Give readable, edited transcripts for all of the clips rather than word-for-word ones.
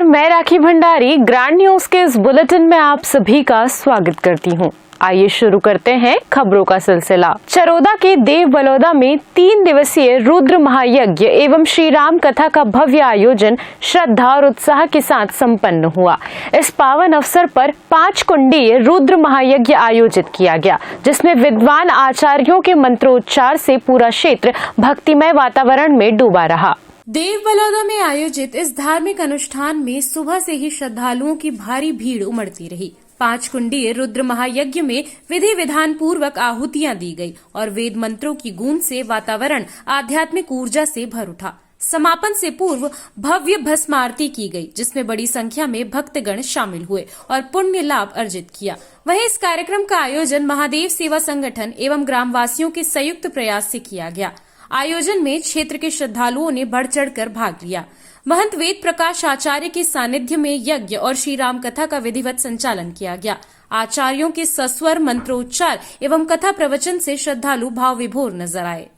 मैं राखी Bhandari grand news के इस बुलेटिन में आप सभी का स्वागत करती हूं। आइए शुरू करते हैं खबरों का सिलसिला। चरोदा के देव बलौदा में 3 दिवसीय रुद्र महायज्ञ एवं श्री राम कथा का भव्य आयोजन श्रद्धा और उत्साह के साथ संपन्न हुआ। इस पावन अवसर पर 5 कुंडीय रुद्र महायज्ञ आयोजित किया गया, जिसमें विद्वान आचार्यों के मंत्रोच्चार से पूरा क्षेत्र भक्तिमय वातावरण में डूबा रहा। देव बलौदा में आयोजित इस धार्मिक अनुष्ठान में सुबह से ही श्रद्धालुओं की भारी भीड़ उमड़ती रही। 5 कुंडीय रुद्र महायज्ञ में विधि विधान पूर्वक आहुतियां दी गई और वेद मंत्रों की गूंज से वातावरण आध्यात्मिक ऊर्जा से भर उठा। समापन से पूर्व भव्य भस्म आरती की गई, जिसमें बड़ी संख्या में भक्तगण शामिल हुए और पुण्य लाभ अर्जित किया। वहीं इस कार्यक्रम का आयोजन महादेव सेवा संगठन एवं ग्रामवासियों के संयुक्त प्रयास से किया गया। आयोजन में क्षेत्र के श्रद्धालुओं ने बढ़ चढ़कर भाग लिया। महंत वेद प्रकाश आचार्य के सानिध्य में यज्ञ और श्री राम कथा का विधिवत संचालन किया गया। आचार्यों के सस्वर मंत्रोच्चार एवं कथा प्रवचन से श्रद्धालु भाव विभोर नजर आए।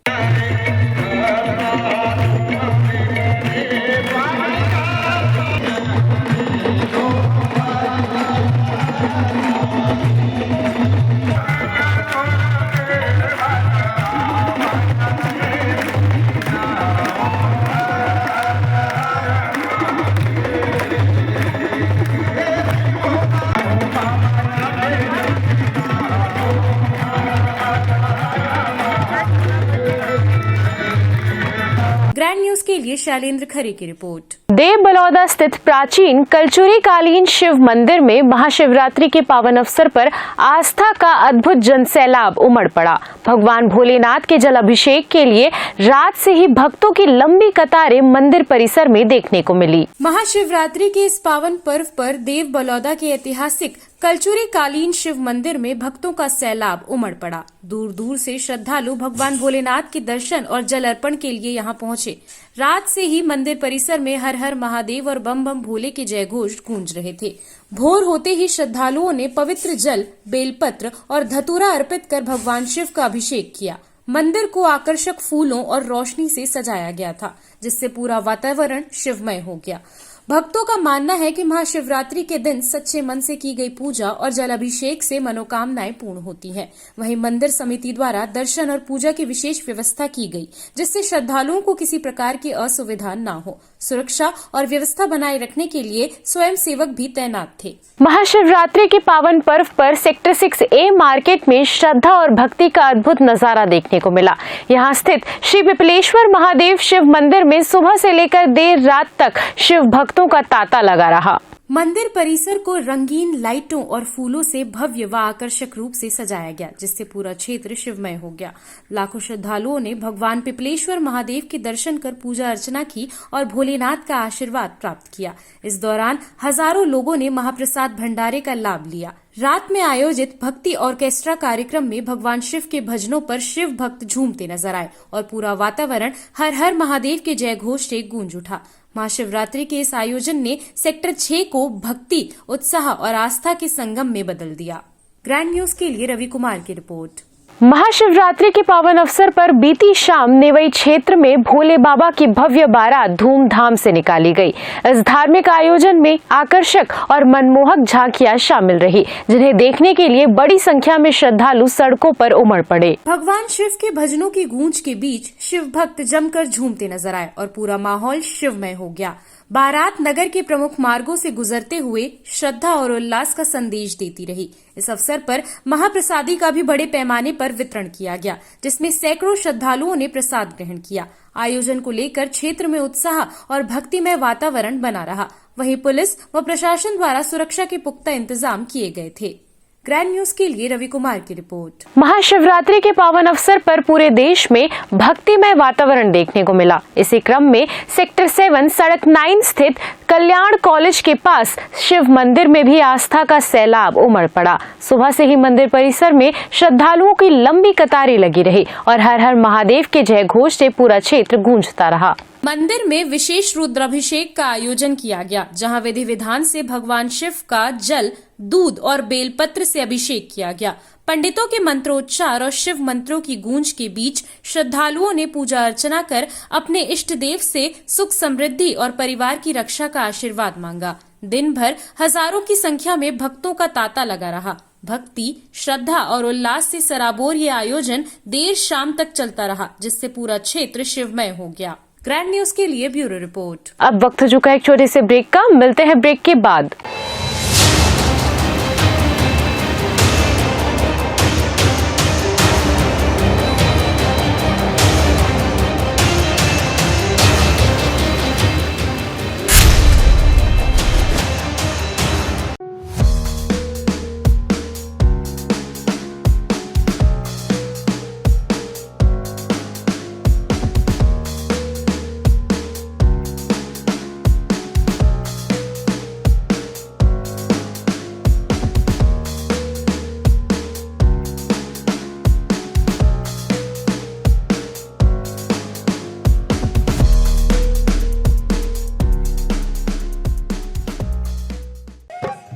ग्रैंड न्यूज के लिए शैलेंद्र खरे की रिपोर्ट। देव बलौदा स्थित प्राचीन कलचुरी कालीन शिव मंदिर में महाशिवरात्रि के पावन अवसर पर आस्था का अद्भुत जनसैलाब उमड़ पड़ा। भगवान भोलेनाथ के जल अभिषेक के लिए रात से ही भक्तों की लंबी कतारें मंदिर परिसर में देखने को मिली। महाशिवरात्रि के इस पावन पर्व पर देव बलौदा के ऐतिहासिक कलचुरी कालीन शिव मंदिर में भक्तों का सैलाब उमड़ पड़ा। दूर दूर से श्रद्धालु भगवान भोलेनाथ के दर्शन और जल अर्पण के लिए यहां पहुंचे। रात से ही मंदिर परिसर में हर हर महादेव और बम बम भोले के जयघोष गूंज रहे थे। भोर होते ही श्रद्धालुओं ने पवित्र जल, बेलपत्र और धतूरा अर्पित कर भगवान शिव का अभिषेक किया। मंदिर को आकर्षक फूलों और रोशनी से सजाया गया था, जिससे पूरा वातावरण शिवमय हो गया। भक्तों का मानना है कि महाशिवरात्रि के दिन सच्चे मन से की गई पूजा और जल अभिषेक से मनोकामनाएं पूर्ण होती हैं। वहीं मंदिर समिति द्वारा दर्शन और पूजा की विशेष व्यवस्था की गई, जिससे श्रद्धालुओं को किसी प्रकार की असुविधा न हो। सुरक्षा और व्यवस्था बनाए रखने के लिए स्वयं सेवक भी तैनात थे। महाशिवरात्रि के पावन पर्व पर सेक्टर 6A मार्केट में श्रद्धा और भक्ति का अद्भुत नजारा देखने को मिला। यहाँ स्थित श्री पिपलेश्वर महादेव शिव मंदिर में सुबह से लेकर देर रात तक शिव भक्तों का तांता लगा रहा। मंदिर परिसर को रंगीन लाइटों और फूलों से भव्य व आकर्षक रूप से सजाया गया, जिससे पूरा क्षेत्र शिवमय हो गया। लाखों श्रद्धालुओं ने भगवान पिपलेश्वर महादेव के दर्शन कर पूजा अर्चना की और भोलेनाथ का आशीर्वाद प्राप्त किया। इस दौरान हजारों लोगों ने महाप्रसाद भंडारे का लाभ लिया। रात में आयोजित भक्ति ऑर्केस्ट्रा कार्यक्रम में भगवान शिव के भजनों पर शिव भक्त झूमते नजर आए और पूरा वातावरण हर हर महादेव के जयघोष से गूंज उठा। महाशिवरात्रि के इस आयोजन ने सेक्टर 6 को भक्ति, उत्साह और आस्था के संगम में बदल दिया। ग्रैंड न्यूज के लिए रवि कुमार की रिपोर्ट। महाशिवरात्रि के पावन अवसर पर बीती शाम नेवई क्षेत्र में भोले बाबा की भव्य बारात धूमधाम से निकाली गई। इस धार्मिक आयोजन में आकर्षक और मनमोहक झांकियां शामिल रही, जिन्हें देखने के लिए बड़ी संख्या में श्रद्धालु सड़कों पर उमड़ पड़े। भगवान शिव के भजनों की गूंज के बीच शिव भक्त जमकर झूमते नजर आए और पूरा माहौल शिवमय हो गया। बारात नगर के प्रमुख मार्गों से गुजरते हुए श्रद्धा और उल्लास का संदेश देती रही। इस अवसर पर महाप्रसादी का भी बड़े पैमाने पर वितरण किया गया, जिसमें सैकड़ों श्रद्धालुओं ने प्रसाद ग्रहण किया। आयोजन को लेकर क्षेत्र में उत्साह और भक्तिमय वातावरण बना रहा। वहीं पुलिस व प्रशासन द्वारा सुरक्षा के पुख्ता इंतजाम किए गए थे। ग्रैंड न्यूज के लिए रवि कुमार की रिपोर्ट। महाशिवरात्रि के पावन अवसर पर पूरे देश में भक्तिमय वातावरण देखने को मिला। इसी क्रम में सेक्टर 7 सड़क 9 स्थित कल्याण कॉलेज के पास शिव मंदिर में भी आस्था का सैलाब उमड़ पड़ा। सुबह से ही मंदिर परिसर में श्रद्धालुओं की लंबी कतारें लगी रही और हर हर महादेव के जयघोष से पूरा क्षेत्र गूंजता रहा। मंदिर में विशेष रुद्राभिषेक का आयोजन किया गया, जहां विधि विधान से भगवान शिव का जल, दूध और बेलपत्र से अभिषेक किया गया। पंडितों के मंत्रोच्चार और शिव मंत्रों की गूंज के बीच श्रद्धालुओं ने पूजा अर्चना कर अपने इष्ट देव से सुख समृद्धि और परिवार की रक्षा का आशीर्वाद मांगा। दिन भर हजारों की संख्या में भक्तों का तांता लगा रहा। भक्ति, श्रद्धा और उल्लास से सराबोर ये आयोजन देर शाम तक चलता रहा, जिससे पूरा क्षेत्र शिवमय हो गया। ग्रैंड न्यूज के लिए ब्यूरो रिपोर्ट। अब वक्त हो चुका है एक छोटे से ब्रेक का, मिलते हैं ब्रेक के बाद।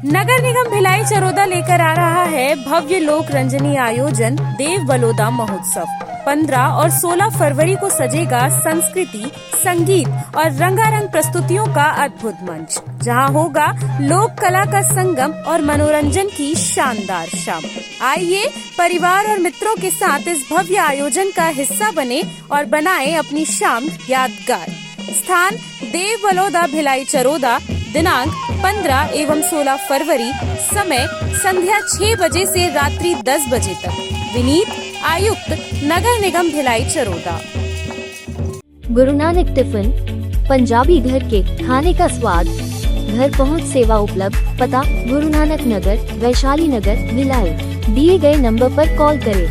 नगर निगम भिलाई चरोदा लेकर आ रहा है भव्य लोक रंजनी आयोजन देव बलोदा महोत्सव। 15 और 16 फरवरी को सजेगा संस्कृति, संगीत और रंगारंग प्रस्तुतियों का अद्भुत मंच, जहां होगा लोक कला का संगम और मनोरंजन की शानदार शाम। आइए परिवार और मित्रों के साथ इस भव्य आयोजन का हिस्सा बने और बनाएं अपनी शाम यादगार। स्थान देव बलोदा भिलाई चरोदा, दिनांक 15 एवं 16 फरवरी, समय संध्या 6 बजे से रात्रि 10 बजे तक। विनीत आयुक्त नगर निगम भिलाई चरोदा। गुरु नानक टिफिन, पंजाबी घर के खाने का स्वाद, घर पहुंच सेवा उपलब्ध। पता गुरु नानक नगर, वैशाली नगर, भिलाई। दिए गए नंबर पर कॉल करें।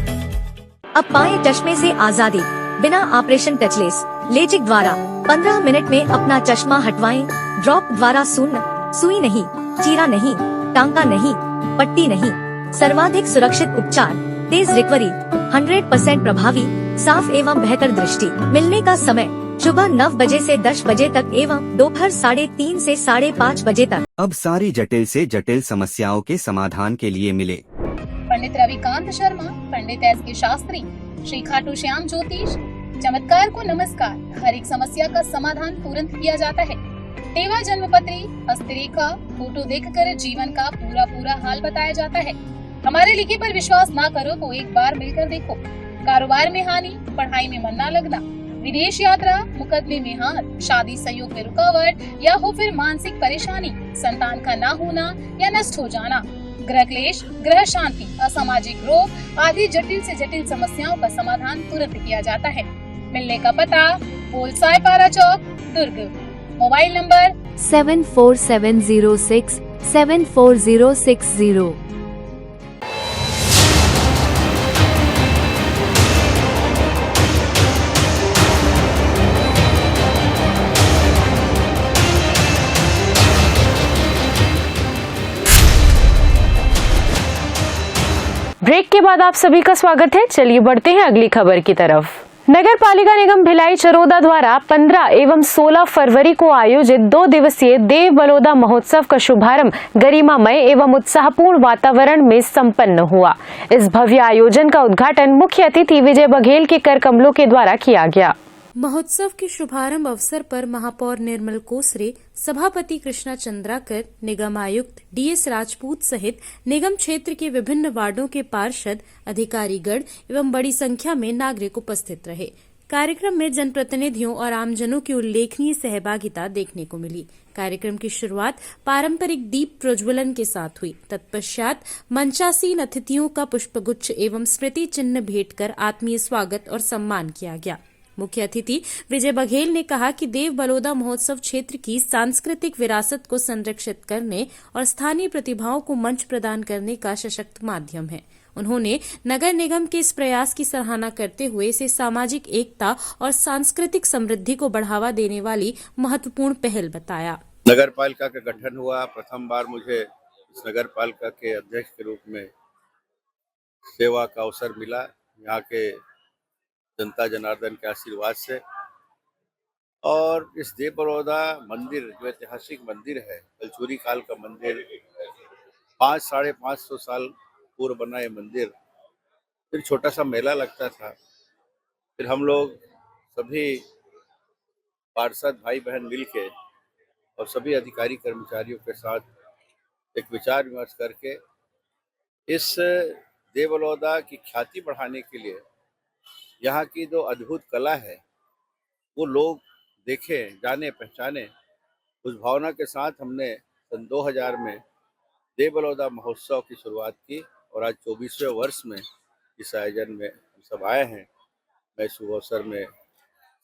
अब पाएं चश्मे से आजादी बिना ऑपरेशन टचलेस लेजिक द्वारा। 15 मिनट में अपना चश्मा हटवाएं। ड्रॉप द्वारा शून्य, सुई नहीं, चीरा नहीं, टांका नहीं, पट्टी नहीं। सर्वाधिक सुरक्षित उपचार, तेज रिकवरी, 100% प्रभावी, साफ एवं बेहतर दृष्टि। मिलने का समय सुबह 9 बजे से 10 बजे तक एवं दोपहर 3:30 से 5:30 बजे तक। अब सारी जटिल से जटिल समस्याओं के समाधान के लिए मिले पंडित रविकांत शर्मा, पंडित एस के शास्त्री, श्री खाटू श्याम ज्योतिष। चमत्कार को नमस्कार। हर एक समस्या का समाधान तुरंत किया जाता है। तेवा जन्मपत्री, हस्तरेखा, फोटो देखकर जीवन का पूरा हाल बताया जाता है। हमारे लिखे पर विश्वास ना करो तो एक बार मिलकर देखो। कारोबार में हानि, पढ़ाई में मन न लगना, विदेश यात्रा, मुकदमे में हाथ, शादी संयोग में रुकावट या हो फिर मानसिक परेशानी, संतान का ना होना या नष्ट हो जाना, ग्रह क्लेश, ग्रह शांति, असामाजिक रोग आदि जटिल से जटिल समस्याओं का समाधान तुरंत किया जाता है। मिलने का पता Pol Saipara chowk, Durg. Mobile number 74706 74060। Break के बाद आप सभी का स्वागत है। चलिए बढ़ते हैं अगली खबर की तरफ। नगर पालिका निगम भिलाई चरोदा द्वारा 15 एवं 16 फरवरी को आयोजित 2 दिवसीय देव बलोदा महोत्सव का शुभारंभ गरिमामय एवं उत्साहपूर्ण वातावरण में संपन्न हुआ। इस भव्य आयोजन का उद्घाटन मुख्य अतिथि विजय बघेल के कर कमलों के द्वारा किया गया। महोत्सव के शुभारंभ अवसर पर महापौर निर्मल कोसरे, सभापति कृष्णा चंद्राकर, निगम आयुक्त डीएस राजपूत सहित निगम क्षेत्र के विभिन्न वार्डों के पार्षद, अधिकारीगण एवं बड़ी संख्या में नागरिक उपस्थित रहे। कार्यक्रम में जनप्रतिनिधियों और आमजनों की उल्लेखनीय सहभागिता देखने को मिली। कार्यक्रम की शुरुआत पारंपरिक दीप प्रज्वलन के साथ हुई। तत्पश्चात मंचासीन अतिथियों का पुष्पगुच्छ एवं स्मृति चिन्ह भेंट कर आत्मीय स्वागत और सम्मान किया गया। मुख्य अतिथि विजय बघेल ने कहा कि देव बलोदा महोत्सव क्षेत्र की सांस्कृतिक विरासत को संरक्षित करने और स्थानीय प्रतिभाओं को मंच प्रदान करने का सशक्त माध्यम है। उन्होंने नगर निगम के इस प्रयास की सराहना करते हुए इसे सामाजिक एकता और सांस्कृतिक समृद्धि को बढ़ावा देने वाली महत्वपूर्ण पहल बताया। नगर पालिका का गठन हुआ, प्रथम बार मुझे इस नगर पालिका के अध्यक्ष के रूप में सेवा का अवसर मिला। यहाँ के जनता जनार्दन के आशीर्वाद से, और इस देव बड़ौदा मंदिर जो ऐतिहासिक मंदिर है, कलचुरी काल का मंदिर, 500-550 साल पूर्व बना ये मंदिर। फिर छोटा सा मेला लगता था। फिर हम लोग सभी पार्षद भाई बहन मिल के और सभी अधिकारी कर्मचारियों के साथ एक विचार विमर्श करके इस देव बलौदा की ख्याति बढ़ाने के लिए यहाँ की जो अद्भुत कला है वो लोग देखें, जाने, पहचाने, उस भावना के साथ हमने सन 2000 में देव बलौदा महोत्सव की शुरुआत की और आज 24वें वर्ष में इस आयोजन में हम सब आए हैं। मैं इस अवसर में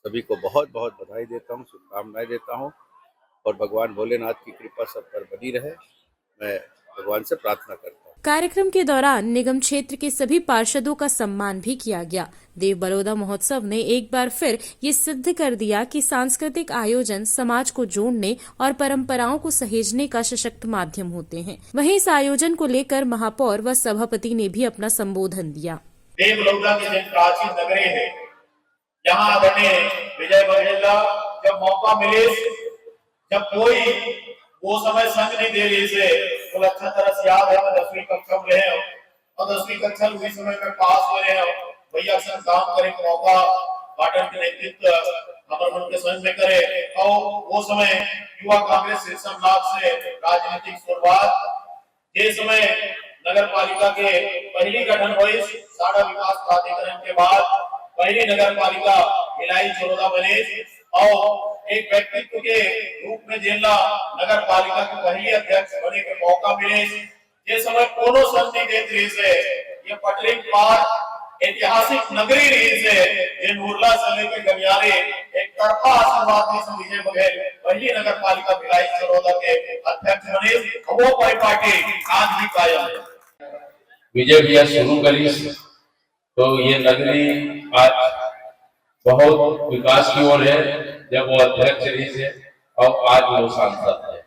सभी को बहुत बहुत बधाई देता हूँ, शुभकामनाएं देता हूँ और भगवान भोलेनाथ की कृपा सब पर बनी रहे, मैं भगवान से प्रार्थना करता हूँ। कार्यक्रम के दौरान निगम क्षेत्र के सभी पार्षदों का सम्मान भी किया गया। देव बलौदा महोत्सव ने एक बार फिर ये सिद्ध कर दिया कि सांस्कृतिक आयोजन समाज को जोड़ने और परंपराओं को सहेजने का सशक्त माध्यम होते हैं। वहीं इस आयोजन को लेकर महापौर व सभापति ने भी अपना संबोधन दिया। देव बलौदा की जो प्राचीन नगरी है, यहाँ बने विजय बघेला जब मौका मिले, जब कोई वो समय संग नहीं दे रही से तो अच्छा तरह से याद है। मैं 10वीं कक्षा में रहे हूँ और 10वीं कक्षा उसी समय में पास हो रहे हैं। भैया संग काम करे मौका पाटन के नेतृत्व अमरमन के संग में करे और वो समय युवा कांग्रेस शीर्षनाथ से राजनीतिक शुरुआत। ये समय नगर पालिका के पहली गठन हुई, साड़ा विकास प्राधिकरण के बाद पहली नगर पालिका भिलाई चरोदा बने और एक व्यक्तित्व के रूप में जिला नगर पालिका के पहले अध्यक्ष बने के मौका मिले। ये समय कोनो संधि देती से ये पटरिंग पार ऐतिहासिक नगरी रही से ये नूरला से लेकर गलियारे एक तरफा आशीर्वाद से विजय बघेल पहली नगर पालिका भिलाई चरोदा के अध्यक्ष बने। वो पार्टी आज भी कायम है। विजय भैया शुरू करी तो ये नगरी आज बहुत विकास की ओर है। जब वो अध्यक्ष रही से और आज वो सांसद है,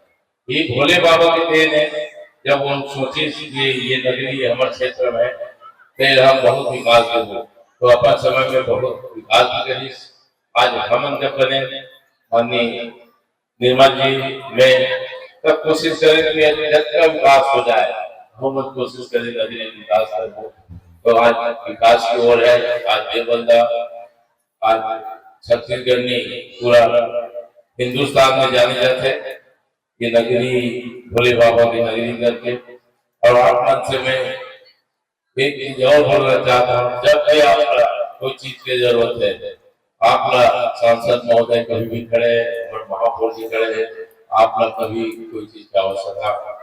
ये भोले बाबा की देन है। जब वो सोचे कि ये नगरी हमारे क्षेत्र में फिर हम बहुत विकास करें तो अपन समय में बहुत विकास भी करी। आज हम जब बने माननीय निर्मल जी में तब कोशिश करें कि जितना विकास हो जाए, हम कोशिश करें नगरी विकास कर तो आज विकास की ओर है। आज देव बलौदा आज छत्तीसगढ़ में पूरा हिंदुस्तान में जाने जाते ये नगरी भोले बाबा की नगरी करके। और आप मन से मैं एक चीज और बोलना चाहता हूँ, जब भी आपका कोई चीज की जरूरत है, आपका सांसद महोदय कभी भी खड़े और महापौर जी खड़े हैं, आपका कभी कोई चीज की आवश्यकता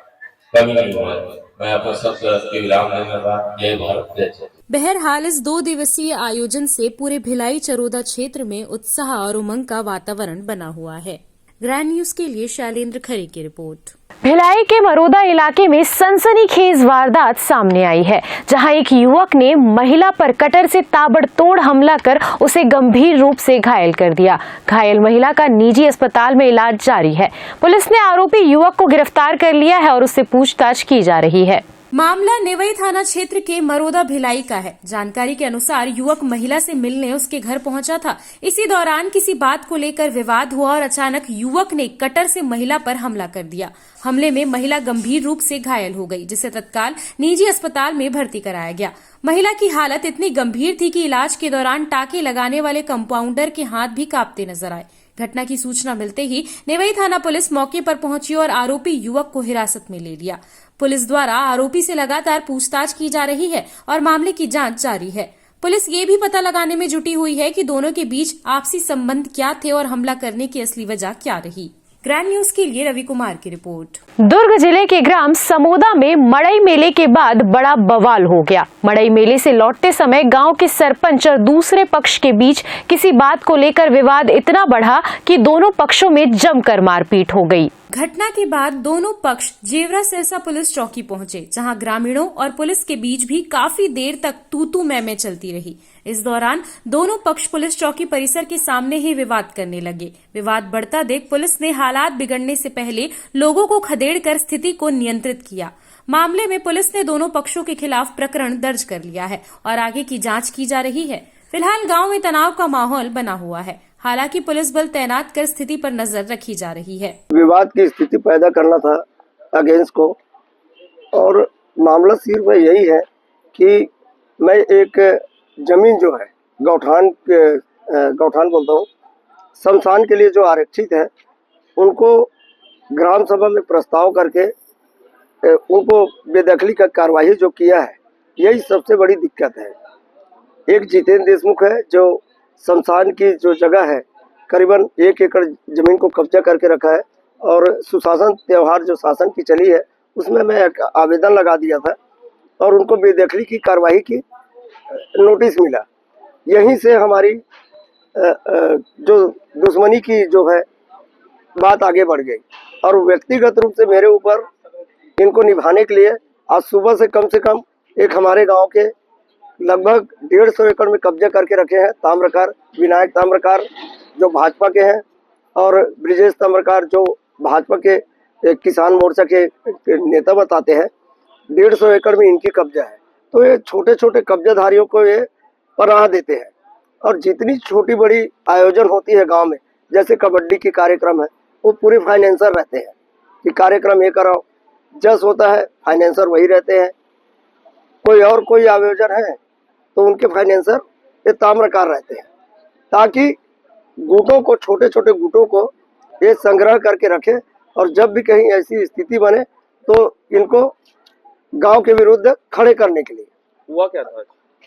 कमी नहीं हुआ। मैं अपने सबसे विराम देना था। जय भारत, जय छत्तीसगढ़। बहरहाल इस 2 दिवसीय आयोजन से पूरे भिलाई चरोदा क्षेत्र में उत्साह और उमंग का वातावरण बना हुआ है। ग्रैंड न्यूज के लिए शैलेंद्र खरे की रिपोर्ट। भिलाई के मरोदा इलाके में सनसनीखेज वारदात सामने आई है, जहां एक युवक ने महिला पर कटर से ताबड़तोड़ हमला कर उसे गंभीर रूप से घायल कर दिया। घायल महिला का निजी अस्पताल में इलाज जारी है। पुलिस ने आरोपी युवक को गिरफ्तार कर लिया है और उससे पूछताछ की जा रही है। मामला नेवई थाना क्षेत्र के मरोदा भिलाई का है। जानकारी के अनुसार युवक महिला से मिलने उसके घर पहुंचा था। इसी दौरान किसी बात को लेकर विवाद हुआ और अचानक युवक ने कटर से महिला पर हमला कर दिया। हमले में महिला गंभीर रूप से घायल हो गई, जिसे तत्काल निजी अस्पताल में भर्ती कराया गया। महिला की हालत इतनी गंभीर थी कि इलाज के दौरान टाके लगाने वाले कंपाउंडर के हाथ भी कांपते नजर आए। घटना की सूचना मिलते ही नेवई थाना पुलिस मौके पर पहुंची और आरोपी युवक को हिरासत में ले लिया। पुलिस द्वारा आरोपी से लगातार पूछताछ की जा रही है और मामले की जांच जारी है। पुलिस ये भी पता लगाने में जुटी हुई है कि दोनों के बीच आपसी संबंध क्या थे और हमला करने की असली वजह क्या रही। ग्रैंड न्यूज के लिए रवि कुमार की रिपोर्ट। दुर्ग जिले के ग्राम समोदा में मड़ई मेले के बाद बड़ा बवाल हो गया। मड़ई मेले से लौटते समय गांव के सरपंच और दूसरे पक्ष के बीच किसी बात को लेकर विवाद इतना बढ़ा कि दोनों पक्षों में जमकर मारपीट हो गई। घटना के बाद दोनों पक्ष जेवरा सिरसा पुलिस चौकी पहुंचे, जहां ग्रामीणों और पुलिस के बीच भी काफी देर तक तू मैं चलती रही। इस दौरान दोनों पक्ष पुलिस चौकी परिसर के सामने ही विवाद करने लगे। विवाद बढ़ता देख पुलिस ने हालात बिगड़ने से पहले लोगों को खदेड़कर स्थिति को नियंत्रित किया। मामले में पुलिस ने दोनों पक्षों के खिलाफ प्रकरण दर्ज कर लिया है और आगे की जांच की जा रही है। फिलहाल गांव में तनाव का माहौल बना हुआ है। हालांकि पुलिस बल तैनात कर स्थिति पर नजर रखी जा रही है। विवाद की स्थिति पैदा करना था अगेंस्ट को, और मामला सिर्फ यही है कि मैं एक जमीन जो है गौठान बोलता हूँ, शमशान के लिए जो आरक्षित है, उनको ग्राम सभा में प्रस्ताव करके उनको बेदखली का कार्यवाही जो किया है, यही सबसे बड़ी दिक्कत है। एक जितेंद्र देशमुख है जो शमशान की जो जगह है करीबन 1 एकड़ जमीन को कब्जा करके रखा है, और सुशासन त्यौहार जो शासन की चली है उसमें मैं एक आवेदन लगा दिया था और उनको बेदखली की कार्रवाई की नोटिस मिला। यहीं से हमारी जो दुश्मनी की जो है बात आगे बढ़ गई, और व्यक्तिगत रूप से मेरे ऊपर इनको निभाने के लिए आज सुबह से कम एक हमारे गांव के लगभग 150 एकड़ में कब्जा करके रखे हैं ताम्रकार, विनायक ताम्रकार जो भाजपा के हैं, और ब्रिजेश ताम्रकार जो भाजपा के किसान मोर्चा के नेता बताते हैं। 150 एकड़ में इनकी कब्जा है। तो ये छोटे छोटे कब्जाधारियों को ये पनाह देते हैं, और जितनी छोटी बड़ी आयोजन होती है गांव में, जैसे कबड्डी की कार्यक्रम है, वो पूरे फाइनेंसर रहते हैं कि कार्यक्रम ये कराओ। जस होता है फाइनेंसर वही रहते हैं। कोई आयोजन है तो उनके फाइनेंसर ये ताम्रकार रहते हैं, ताकि गुटों को, छोटे छोटे गुटों को ये संग्रह करके रखे, और जब भी कहीं ऐसी स्थिति बने तो इनको गांव के विरुद्ध खड़े करने के लिए। हुआ क्या था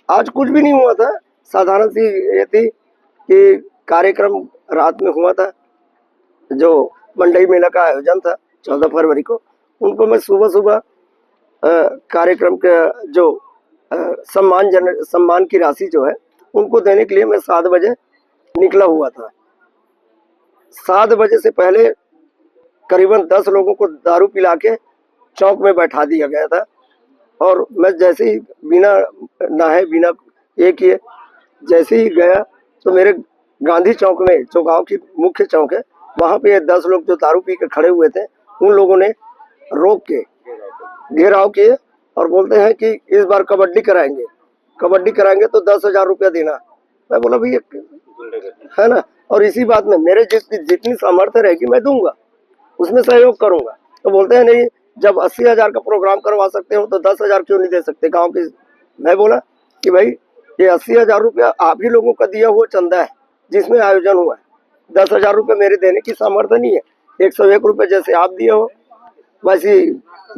आज? कुछ भी नहीं हुआ था। साधारण सी ये थी कि कार्यक्रम रात में हुआ था, जो मंडई मेला का आयोजन था 14 फरवरी को। उनको मैं सुबह कार्यक्रम के जो सम्मान की राशि जो है उनको देने के लिए मैं 7 बजे निकला हुआ था। 7 बजे से पहले करीबन 10 लोगों को दारू पिला के चौक में बैठा दिया गया था, और मैं जैसे ही बिना नहाए बिना ये किए जैसे ही गया तो मेरे गांधी चौक में, जो गांव की मुख्य चौक है, वहाँ पे 10 लोग जो दारू पी के खड़े हुए थे, उन लोगों ने रोक के घेराव किए और बोलते हैं कि इस बार कबड्डी कराएंगे तो 10,000 रुपया देना। मैं बोला भैया है ना, और इसी बात में मेरे जितनी सामर्थ्य रहेगी मैं दूंगा, उसमें सहयोग करूंगा। तो बोलते हैं नहीं, जब 80,000 का प्रोग्राम करवा सकते हो तो 10,000 क्यों नहीं दे सकते गांव के। मैं बोला कि भाई ये 80,000 रुपया आप ही लोगों का दिया हुआ चंदा है जिसमें आयोजन हुआ है। 10,000 रुपये मेरे देने की सामर्थ्य नहीं है। 101 रुपये जैसे आप दिए हो वैसे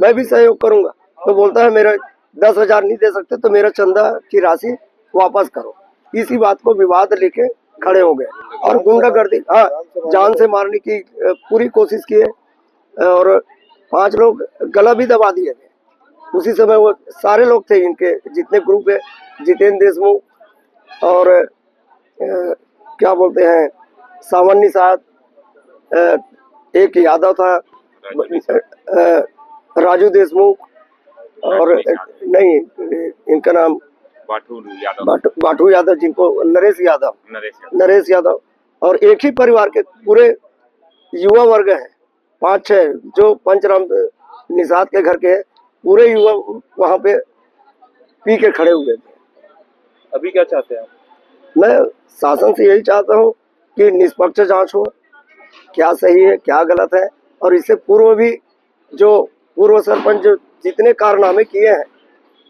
मैं भी सहयोग करूंगा। तो बोलता है मेरा 10,000 नहीं दे सकते तो मेरा चंदा की राशि वापस करो। इसी बात को विवाद लेके खड़े हो गए और गुंडागर्दी, हाँ, जान से मारने की पूरी कोशिश की है, और 5 लोग गला भी दबा दिए थे। उसी समय वो सारे लोग थे, इनके जितने ग्रुप है, जितेंद्र देशमुख और क्या बोलते हैं सावन निषाद, एक यादव था राजू देशमुख, और नहीं इनका नाम बाटू यादव, जिनको नरेश यादव, और एक ही परिवार के पूरे युवा वर्ग हैं 5-6 जो पंचराम निषाद के घर के हैं, पूरे युवा वहाँ पे पी के खड़े हुए थे। अभी क्या चाहते हैं? मैं शासन से यही चाहता हूँ कि निष्पक्ष जांच हो, क्या सही है क्या गलत है, और इससे पूर्व भी जो पूर्व सरपंच जो जितने कारनामे किए हैं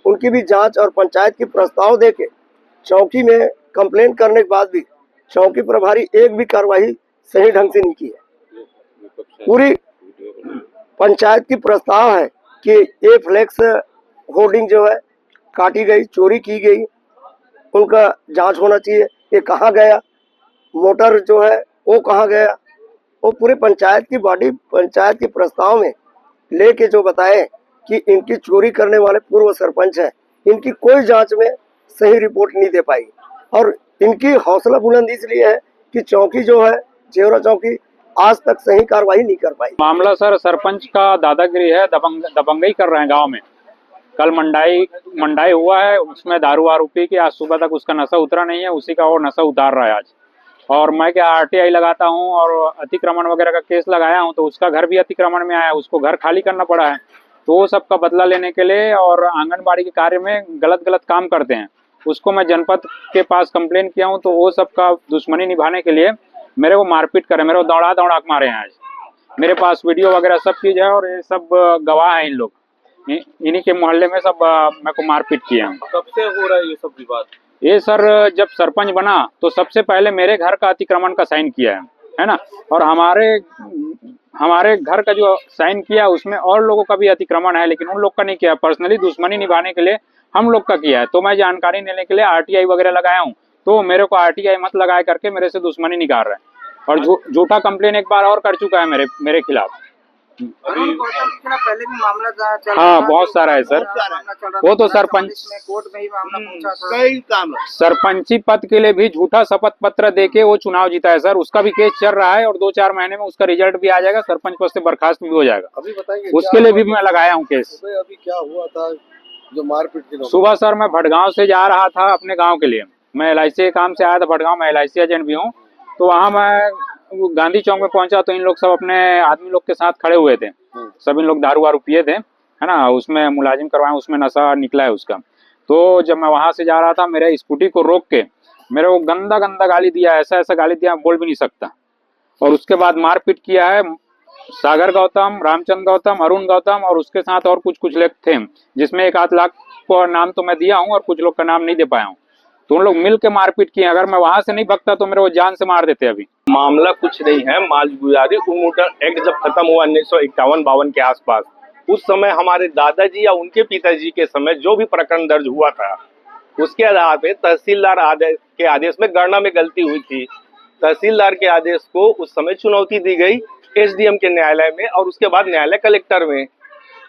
उनकी भी जांच और पंचायत की प्रस्ताव देके चौकी में कंप्लेन करने के बाद भी चौकी प्रभारी एक भी कार्रवाई सही ढंग से नहीं की है। पूरी पंचायत की प्रस्ताव है कि ये फ्लेक्स होर्डिंग जो है काटी गई, चोरी की गई, उनका जांच होना चाहिए। ये कहाँ गया, मोटर जो है वो कहाँ गया, वो पूरे पंचायत की बॉडी, पंचायत के प्रस्ताव में लेके जो बताए कि इनकी चोरी करने वाले पूर्व सरपंच हैं, इनकी कोई जांच में सही रिपोर्ट नहीं दे पाई। और इनकी हौसला बुलंद इसलिए है कि चौकी जो है जेवरा चौकी आज तक सही कार्रवाई नहीं कर पाई। मामला सर सरपंच का दादागिरी है, दबंगई कर रहे हैं गांव में। कल मंडाई हुआ है, उसमें दारू वारू पी के आज सुबह तक उसका नशा उतरा नहीं है, उसी का और नशा उतार रहा है आज। और मैं क्या RTI लगाता हूं और अतिक्रमण वगैरह का केस लगाया हूं, तो उसका घर भी अतिक्रमण में आया, उसको घर खाली करना पड़ा है। तो वो सबका बदला लेने के लिए और आंगनबाड़ी के कार्य में गलत काम करते हैं, उसको मैं जनपद के पास कंप्लेन किया हूं। तो वो सबका दुश्मनी निभाने के लिए मेरे को मारपीट करे, मेरे को दौड़ा के मारे हैं आज। मेरे पास वीडियो वगैरह सब चीज़ है और ये सब गवाह है इन लोग। इन्हीं के मोहल्ले में सब मेरे को मारपीट किए हैं। कब से हो रहा है ये सब विवाद? ये सर जब सरपंच बना तो सबसे पहले मेरे घर का अतिक्रमण का साइन किया है ना, और हमारे घर का जो साइन किया उसमें और लोगों का भी अतिक्रमण है, लेकिन उन लोग का नहीं किया। पर्सनली दुश्मनी निभाने के लिए हम लोग का किया है। तो मैं जानकारी लेने के लिए आरटीआई वगैरह लगाया हूँ, तो मेरे को आरटीआई मत लगाए करके मेरे से दुश्मनी निकाल रहे हैं, और झूठा कंप्लेन एक बार और कर चुका है मेरे खिलाफ। पहले भी मामला चल हाँ, बहुत सारा है सर। वो तो सरपंच कोर्ट में ही मामला पहुंचा था। कई काम है। सरपंची पद के लिए भी झूठा शपथ पत्र देके वो चुनाव जीता है सर। उसका भी केस चल रहा है और 2-4 महीने में उसका रिजल्ट भी आ जाएगा, सरपंच पद से बर्खास्त भी हो जाएगा। अभी बताइए उसके लिए भी मैं लगाया हूँ केस। अभी क्या हुआ था जो मारपीट की? सुबह सर मैं भटगांव से जा रहा था अपने गाँव के लिए। मैं LIC के काम से आया था भटगांव में, LIC एजेंट भी हूँ। तो वहाँ मैं गांधी चौक में पहुंचा तो इन लोग सब अपने आदमी लोग के साथ खड़े हुए थे। सब इन लोग दारू वारू पिए थे, है ना, उसमें मुलाजिम करवाए, उसमें नशा निकला है उसका। तो जब मैं वहां से जा रहा था, मेरे स्कूटी को रोक के मेरे को गंदा गंदा गाली दिया, ऐसा गाली दिया बोल भी नहीं सकता। और उसके बाद मारपीट किया है। सागर गौतम, रामचंद्र गौतम, अरुण गौतम और उसके साथ और कुछ लोग थे, जिसमें 1 आध लाख को नाम तो मैं दिया हूँ और कुछ लोग का नाम नहीं दे पाया हूँ। तो उन लोग मिल के मारपीट किए। अगर मैं वहां से नहीं भगता तो मेरे को जान से मार देते। अभी मामला कुछ नहीं है, मालगुजारी उन्मूलन एक्ट जब खत्म हुआ 1951-52 के आसपास, उस समय हमारे दादाजी या उनके पिताजी के समय जो भी प्रकरण दर्ज हुआ था, उसके आधार पे तहसीलदार के आदेश में गणना में गलती हुई थी। तहसीलदार के आदेश को उस समय चुनौती दी गई SDM के न्यायालय में और उसके बाद न्यायालय कलेक्टर में।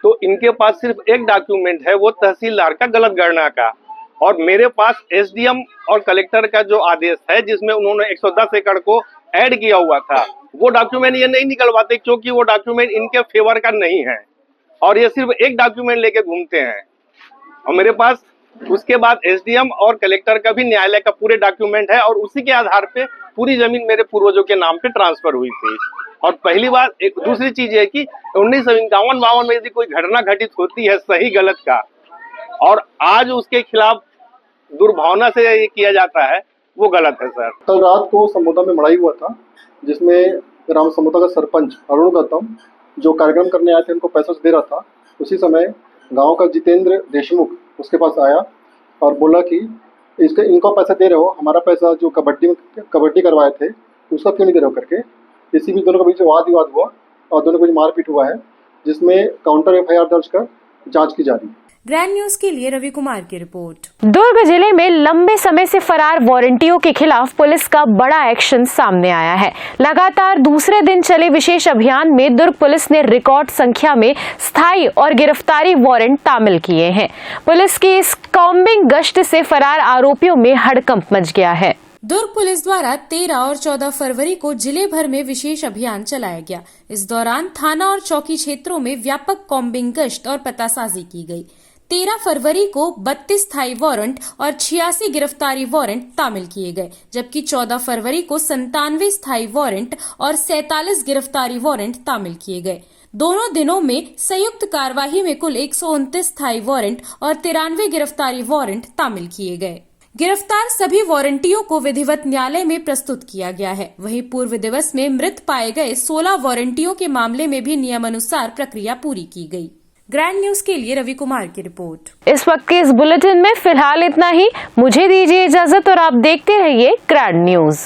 तो इनके पास सिर्फ एक डॉक्यूमेंट है, वो तहसीलदार का गलत गणना का, और मेरे पास SDM और कलेक्टर का जो आदेश है जिसमें उन्होंने 110 एकड़ को ऐड किया हुआ था, वो डॉक्यूमेंट ये नहीं निकलवाते क्योंकि वो डॉक्यूमेंट इनके फेवर का नहीं है, और ये सिर्फ एक डॉक्यूमेंट लेके घूमते हैं। और मेरे पास उसके बाद SDM और कलेक्टर का भी न्यायालय का पूरे डॉक्यूमेंट है, और उसी के आधार पे पूरी जमीन मेरे पूर्वजों के नाम पे ट्रांसफर हुई थी। और पहली बात, एक दूसरी चीज है कि 1951-52 में यदि कोई घटना घटित होती है सही गलत का, और आज उसके खिलाफ दुर्भावना से ये किया जाता है, वो गलत है सर। कल रात को समोदा में लड़ाई हुआ था, जिसमें ग्राम समोदा का सरपंच अरुण गौतम जो कार्यक्रम करने आए थे उनको पैसा दे रहा था। उसी समय गांव का जितेंद्र देशमुख उसके पास आया और बोला कि इनको पैसा दे रहे हो, हमारा पैसा जो कबड्डी करवाए थे उसका क्यों नहीं दे रहे हो करके। इसी बीच दोनों के बीच वाद विवाद हुआ और दोनों को मारपीट हुआ है, जिसमें काउंटर FIR दर्ज कर जांच की जा रही है। ग्रैंड न्यूज के लिए रवि कुमार की रिपोर्ट। दुर्ग जिले में लंबे समय से फरार वारंटियों के खिलाफ पुलिस का बड़ा एक्शन सामने आया है। लगातार दूसरे दिन चले विशेष अभियान में दुर्ग पुलिस ने रिकॉर्ड संख्या में स्थायी और गिरफ्तारी वारंट तामील किए हैं। पुलिस की इस कॉम्बिंग गश्त से फरार आरोपियों में हड़कंप मच गया है। दुर्ग पुलिस द्वारा 13 और 14 फरवरी को जिले भर में विशेष अभियान चलाया गया। इस दौरान थाना और चौकी क्षेत्रों में व्यापक कॉम्बिंग गश्त और पतासाजी की गई। 13 फरवरी को 32 स्थायी वारंट और 86 गिरफ्तारी वारंट तामील किए गए, जबकि 14 फरवरी को 97 स्थायी वारंट और 47 गिरफ्तारी वारंट तामील किए गए। दोनों दिनों में संयुक्त कार्यवाही में कुल 129 स्थायी वारंट और 93 गिरफ्तारी वारंट तामील किए गए। गिरफ्तार सभी वारंटियों को विधिवत न्यायालय में प्रस्तुत किया गया है। वहीं पूर्व दिवस में मृत पाए गए 16 वारंटियों के मामले में भी नियमानुसार प्रक्रिया पूरी की गई। ग्रैंड न्यूज के लिए रवि कुमार की रिपोर्ट। इस वक्त के इस बुलेटिन में फिलहाल इतना ही। मुझे दीजिए इजाजत और आप देखते रहिए ग्रैंड न्यूज।